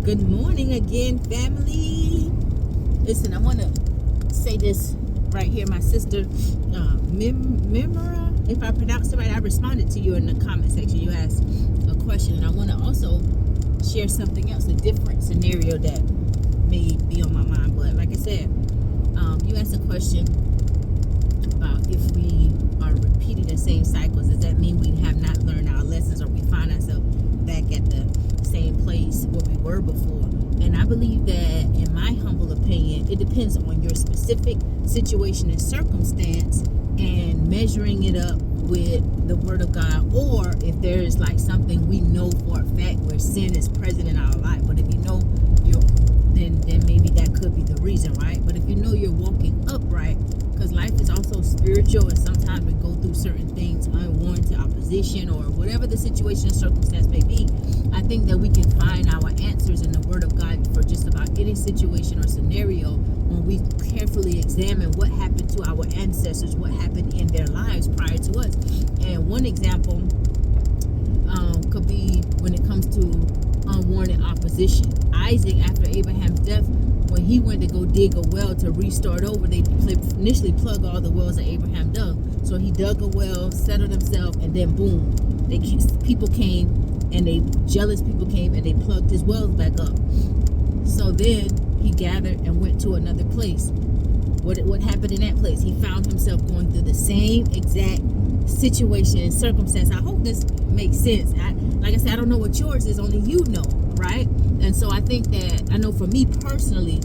Good morning again, family. Listen, I want to say this right here. My sister, Mimra, if I pronounced it right, I responded to you in the comment section. You asked a question, and I want to also share something else, a different scenario that may be on my mind. But like I said, you asked a question about if we are repeating the same cycles. Does that mean we have not learned our lessons, or we find ourselves back at the same place where we were before? And I believe that, in my humble opinion, it depends on your specific situation and circumstance and measuring it up with the Word of God, or if there is like something we know for a fact where sin is present in our life. But if you know then maybe that could be the reason, right? But if you know you're walking upright, because life is also spiritual, and sometimes we go through certain things, unwarranted opposition or whatever the situation or circumstance may be, I think that we can find our answers in the Word of God for just about any situation or scenario when we carefully examine what happened to our ancestors, what happened in their lives prior to us. And one example could be when it comes to unwarranted opposition. Isaac, after Abraham's death, when he went to go dig a well to restart over, they initially plugged all the wells that Abraham dug. So he dug a well, settled himself, and then boom, people came, and jealous people came, and they plugged his wells back up. So then he gathered and went to another place. What happened in that place? He found himself going through the same exact situation and circumstance. I hope this makes sense. Like I said, I don't know what yours is, only you know, right? And so I think that, I know for me personally,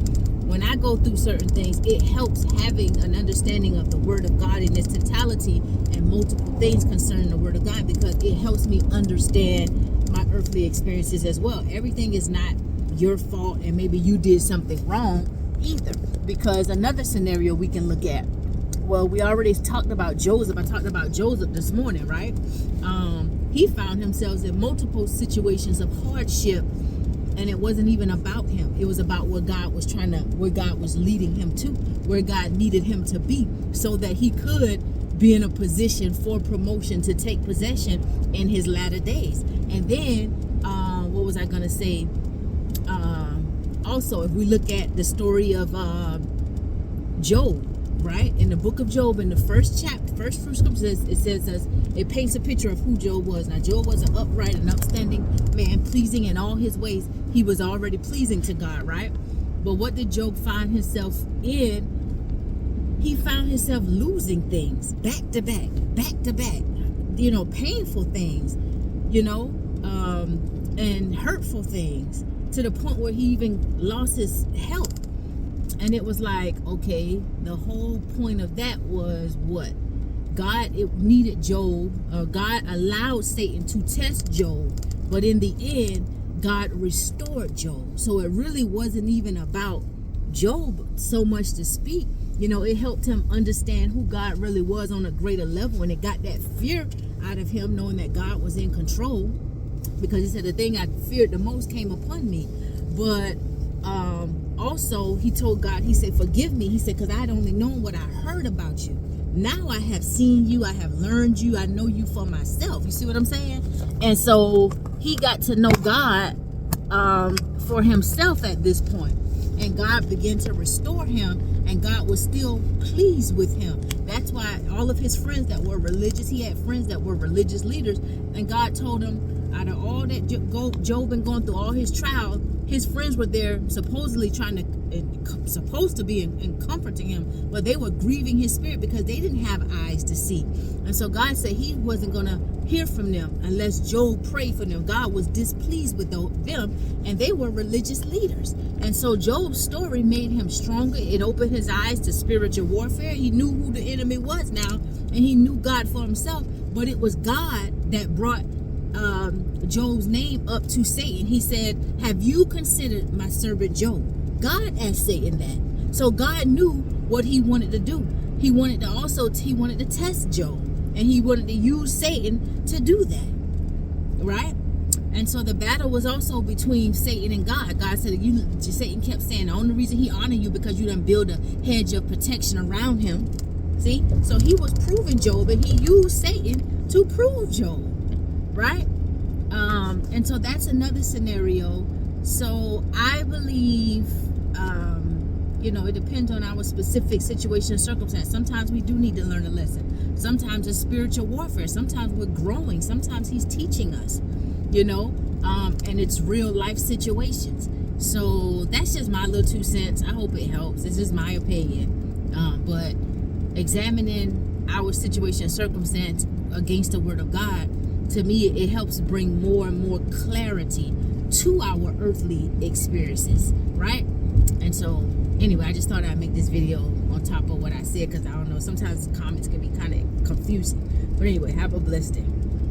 when I go through certain things, it helps having an understanding of the Word of God in its totality and multiple things concerning the Word of God, because it helps me understand my earthly experiences as well. Everything is not your fault, and maybe you did something wrong either. Because another scenario we can look at, well, we already talked about Joseph. I talked about Joseph this morning, right? He found himself in multiple situations of hardship, and it wasn't even about him. It was about where God was leading him to, where God needed him to be, so that he could be in a position for promotion to take possession in his latter days. And then, what was I going to say? Also, if we look at the story of Job, right? In the book of Job, in the first chapter, first scripture, it says it paints a picture of who Job was. Now, Job was an upright and upstanding man, pleasing in all his ways. He was already pleasing to God, right? But what did Job find himself in? He found himself losing things back to back, painful things, and hurtful things, to the point where he even lost his health. And it was like, okay, the whole point of that was what? God needed Job, God allowed Satan to test Job, but in the end, God restored Job. So it really wasn't even about Job so much to speak. It helped him understand who God really was on a greater level, and it got that fear out of him, knowing that God was in control, because he said, the thing I feared the most came upon me. But also, he told God, he said, forgive me. He said, because I'd only known what I heard about you. Now I have seen you. I have learned you. I know you for myself. You see what I'm saying? And so he got to know God for himself at this point. And God began to restore him. And God was still pleased with him. That's why all of his friends that were religious, he had friends that were religious leaders. And God told him, out of all that Job been going through, all his trials, his friends were there supposed to be in comforting him, but they were grieving his spirit because they didn't have eyes to see. And so God said he wasn't going to hear from them unless Job prayed for them. God was displeased with them, and they were religious leaders. And so Job's story made him stronger. It opened his eyes to spiritual warfare. He knew who the enemy was now, and he knew God for himself. But it was God that brought Job's name up to Satan. He said, have you considered my servant Job? God asked Satan that. So God knew what he wanted to do. He wanted to test Job, and he wanted to use Satan to do that, right? And so the battle was also between Satan and God. God said, Satan kept saying, the only reason he honored you because you done build a hedge of protection around him. See? So he was proving Job, and he used Satan to prove Job, right? And so that's another scenario. So I believe, it depends on our specific situation and circumstance. Sometimes we do need to learn a lesson. Sometimes it's spiritual warfare. Sometimes we're growing. Sometimes he's teaching us, and it's real life situations. So that's just my little 2 cents. I hope it helps. This is my opinion. But examining our situation and circumstance against the word of God, to me, it helps bring more and more clarity to our earthly experiences, right? And so anyway, I just thought I'd make this video on top of what I said, because I don't know, sometimes comments can be kind of confusing. But anyway, have a blessed day.